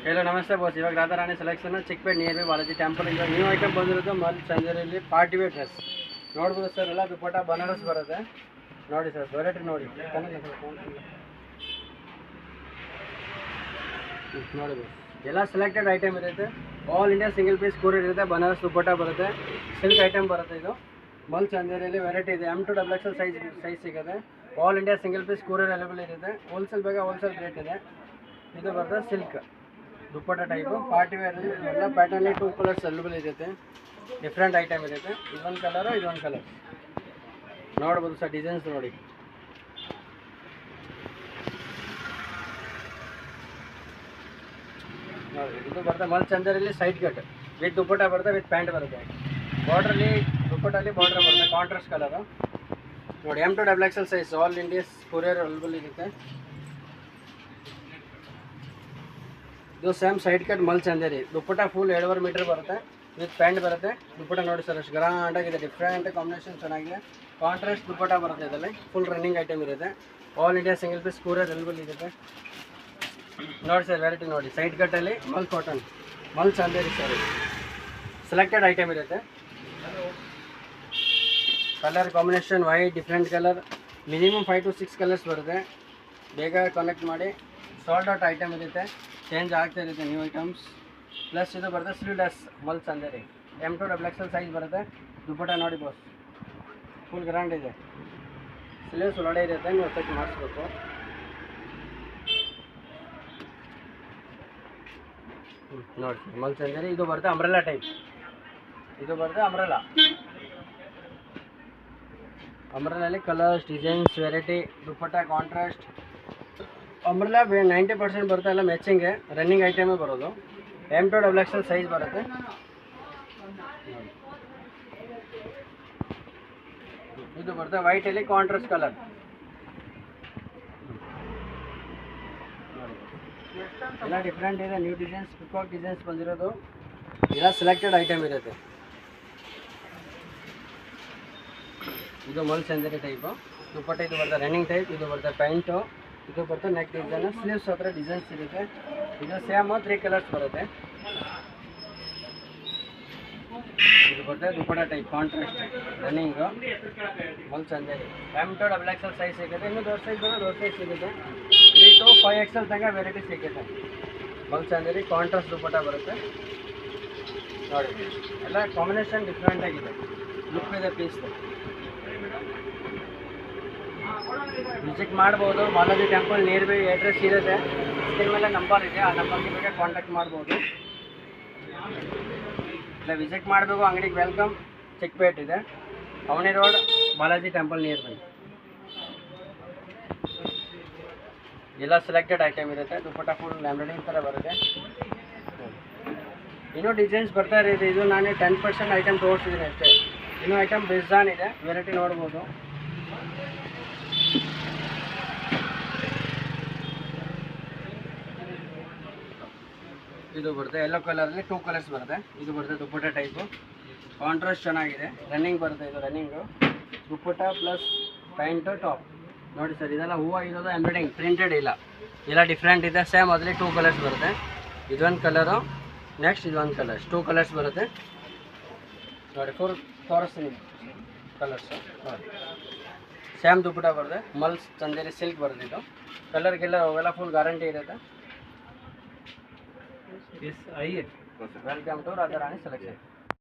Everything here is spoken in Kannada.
हेलो नमस्ते बॉस इवाग Radha Rani selection Chickpet near Balaji temple new item बंदिरोದು ಮಲ್ ಚಂದೇರಿಯಲ್ಲಿ ಪಾರ್ಟಿ ವೇರ್ ಡ್ರೆಸ್ ನೋಡಬಹುದು ಸರ್ ಎಲ್ಲ ದುಪಟ್ಟ ಬನಾರಸ್ ಬರುತ್ತೆ ನೋಡಿ ಸರ್ ವೆರೈಟಿ ನೋಡಿ ನೋಡಿ ಎಲ್ಲ ಸೆಲೆಕ್ಟೆಡ್ ಐಟಮ್ ಇರುತ್ತೆ all India single piece courier ಇರುತ್ತೆ ಬನಾರಸ್ ದುಪಟ್ಟ ಬರುತ್ತೆ ಸಿಲ್ಕ್ ಐಟಮ್ ಬರುತ್ತೆ ಇದು ಮಲ್ ಚಂದೇರಿಯಲ್ಲಿ ವೆರೈಟಿ ಇದೆ M to XXL ಸೈಜ್ ಸಿಗುತ್ತೆ all India single piece courier available ಇರುತ್ತೆ ಹೋಲ್ಸೇಲ್ ಬೇಕಾ ಹೋಲ್ಸೇಲ್ ರೇಟ್ ಇದೆ ಇದು ಬರುತ್ತೆ silk dupatta type party wear pattern 2 colours available different item इदों कलर इदों कलर नोड़बहुदु सर डिजाइन्स नोड़ी ಇದು ಬರ್ತಾ ಮಲ್ ಚಂದರಲ್ಲಿ ಸೈಡ್ ಕಟ್ ವಿತ್ ದುಪಟ್ಟ ಬರುತ್ತೆ ವಿತ್ ಪ್ಯಾಂಟ್ ಬರುತ್ತೆ ಬಾರ್ಡರಲ್ಲಿ ದುಪಟ್ಟಲ್ಲಿ ಬಾರ್ಡರ್ ಬರುತ್ತೆ ಕಾಂಟ್ರಾಸ್ಟ್ ಕಲರ್ ನೋಡಿ M to XXL size all India courier available ಇರುತ್ತೆ ಇದು same side cut mul Chanderi dupatta full 7.5 metre ಬರುತ್ತೆ ವಿತ್ ಪ್ಯಾಂಟ್ ಬರುತ್ತೆ ದುಪಟ್ಟ ನೋಡಿ ಸರ್ ಅಷ್ಟು ಗ್ರ್ಯಾಂಡ್ ಆಗಿದೆ ಡಿಫ್ರೆಂಟ್ ಕಾಂಬಿನೇಷನ್ ಚೆನ್ನಾಗಿದೆ ಕಾಂಟ್ರಾಸ್ಟ್ ದುಪಟ್ಟ ಬರುತ್ತೆ ಇದರಲ್ಲಿ ಫುಲ್ ರನ್ನಿಂಗ್ ಐಟಮ್ ಇರುತ್ತೆ all India single piece courier available ಇರುತ್ತೆ ನೋಡಿ ಸರ್ ವೆರೈಟಿ ನೋಡಿ ಸೈಡ್ ಕಟ್ಟಲ್ಲಿ mul cotton mul Chanderi sir selected item ಇರುತ್ತೆ colour combination white different colour minimum 5 to 6 colours ಬರುತ್ತೆ ಬೇಗ ಕನೆಕ್ಟ್ ಮಾಡಿ ಸಾಲ್ಟ್ ಔಟ್ ಐಟಮ್ ಇರುತ್ತೆ ಚೇಂಜ್ ಆಗ್ತಾ ಇರುತ್ತೆ ನ್ಯೂ ಐಟಮ್ಸ್ ಪ್ಲಸ್ ಇದು ಬರುತ್ತೆ sleeveless mul Chanderi M to XXL size ಬರುತ್ತೆ ದುಪಟ್ಟ ನೋಡಿ ಬಾಸ್ ಫುಲ್ ಗ್ರ್ಯಾಂಡ್ ಇದೆ ಸ್ಲೀವ್ಸ್ ಒಳಗಡೆ ಇರುತ್ತೆ ನೀವು ಚೆಕ್ ಮಾಡಿಸ್ಬೇಕು ನೋಡಿ ಮಲ್ ಚಂದೇರಿ ಇದು ಬರುತ್ತೆ ಅಂಬ್ರೆಲಾ ಟೈಪ್ ಇದು ಬರುತ್ತೆ ಅಂಬ್ರೆಲಲ್ಲಿ colours designs variety dupatta contrast umbrella 90% ಬರುತ್ತೆ ಎಲ್ಲ ಮ್ಯಾಚಿಂಗ್ ರನ್ನಿಂಗ್ ಐಟಮೇ ಬರೋದು M to XXL ಸೈಜ್ ಬರುತ್ತೆ ಇದು ಬರುತ್ತೆ ವೈಟಲ್ಲಿ ಕಾಂಟ್ರಾಸ್ಟ್ ಕಲರ್ ಎಲ್ಲ ಡಿಫ್ರೆಂಟ್ ಇದೆ ನ್ಯೂ ಡಿಸೈನ್ಸ್ ಪಿಕಾಕ್ ಡಿಸೈನ್ಸ್ ಬಂದಿರೋದು ಎಲ್ಲ ಸೆಲೆಕ್ಟೆಡ್ ಐಟಮ್ ಇರುತ್ತೆ ಇದು ಮಲ್ ಚಂದೇರಿ ಟೈಪು ದುಪಟ್ಟ ಇದು ಬರುತ್ತೆ ರನ್ನಿಂಗ್ ಟೈಪ್ ಇದು ಬರುತ್ತೆ ಪ್ಯಾಂಟು ಇದು ಬರುತ್ತೆ ನೆಕ್ ಡಿಸೈನ್ ಸ್ಲೀವ್ಸ್ ಹತ್ರ ಡಿಸೈನ್ಸ್ ಇರುತ್ತೆ ಇದು ಸೇಮ್ 3 ಕಲರ್ಸ್ ಬರುತ್ತೆ ಇದು ಬರುತ್ತೆ dupatta type contrast running mul Chanderi M to XXL size ಸಿಗುತ್ತೆ ಇನ್ನೂ ದೊಡ್ಡ ಸೈಜ್ ಬರೋದು ದೊಡ್ಡ ಸೈಜ್ ಸಿಗುತ್ತೆ 3 to 5XL ತನಕ ವೆರೈಟಿ ಸಿಗುತ್ತೆ ಮಲ್ ಚಂದೇರಿ ಕಾಂಟ್ರಾಸ್ಟ್ ದುಪಟ್ಟ ಬರುತ್ತೆ ನೋಡಿ ಎಲ್ಲ ಕಾಂಬಿನೇಷನ್ ಡಿಫ್ರೆಂಟ್ ಆಗಿದೆ ಲುಕ್ ಇದೆ ಪೀಸ್ ವಿಸಿಟ್ ಮಾಡ್ಬೋದು Balaji temple near by address ಇರುತ್ತೆ ಸ್ಕ್ರೀನ್ ಮೇಲೆ ನಂಬರ್ ಇದೆ ಆ ನಂಬರ್ಗೆ ಬೇಕಾಗಿ ಕಾಂಟ್ಯಾಕ್ಟ್ ಮಾಡ್ಬೋದು ಇಲ್ಲ ವಿಸಿಟ್ ಮಾಡಬೇಕು ಅಂಗಡಿಗೆ ವೆಲ್ಕಮ್ ಚಿಕ್ಕಪೇಟ್ ಇದೆ Avani road Balaji temple near by ಎಲ್ಲ ಸೆಲೆಕ್ಟೆಡ್ ಐಟಮ್ ಇರುತ್ತೆ ದುಪಟ್ಟ ಫುಲ್ ಎಂಬ್ರಾಯ್ಡಿಂಗ್ ಥರ ಬರುತ್ತೆ ಇನ್ನೂ ಡಿಸೈನ್ಸ್ ಬರ್ತಾ ಇದೆ ಇದು ನಾನು 10% ಐಟಮ್ ತೋರಿಸಿದ್ದೀನಿ ಅಷ್ಟೇ ಇನ್ನೂ ಐಟಮ್ ಬೇಜಾನ್ ಇದೆ ವೆರೈಟಿ ನೋಡ್ಬೋದು ಇದು ಬರುತ್ತೆ ಯೆಲ್ಲೋ ಕಲರಲ್ಲಿ 2 ಕಲರ್ಸ್ ಬರುತ್ತೆ ಇದು ಬರುತ್ತೆ ದುಪಟ್ಟ ಟೈಪು ಕಾಂಟ್ರಾಸ್ಟ್ ಚೆನ್ನಾಗಿದೆ ರನ್ನಿಂಗ್ ಬರುತ್ತೆ ಇದು running dupatta plus pant top ನೋಡಿ ಸರ್ ಇದೆಲ್ಲ ಹೂವು ಇರೋದು ಎಂಬ್ರಾಯ್ಡಿಂಗ್ ಪ್ರಿಂಟೆಡ್ ಇಲ್ಲ ಎಲ್ಲ ಡಿಫ್ರೆಂಟ್ ಇದೆ ಸೇಮ್ ಅದರಲ್ಲಿ 2 ಕಲರ್ಸ್ ಬರುತ್ತೆ ಇದೊಂದು ಕಲರು ನೆಕ್ಸ್ಟ್ ಇದೊಂದು ಕಲರ್ಸ್ 2 ಕಲರ್ಸ್ ಬರುತ್ತೆ ನೋಡಿ 4 ತೋರಿಸ್ತೀನಿ ಕಲರ್ಸು ನೋಡಿ ಸೇಮ್ ದುಪಟ್ಟ ಬರುತ್ತೆ ಮಲ್ ಚಂದೇರಿ ಸಿಲ್ಕ್ ಬರುತ್ತೆ ಇದು ಕಲರ್ಗೆಲ್ಲ ಅವೆಲ್ಲ ಫುಲ್ ಗ್ಯಾರಂಟಿ ಇರುತ್ತೆ welcome to Radha Rani selection.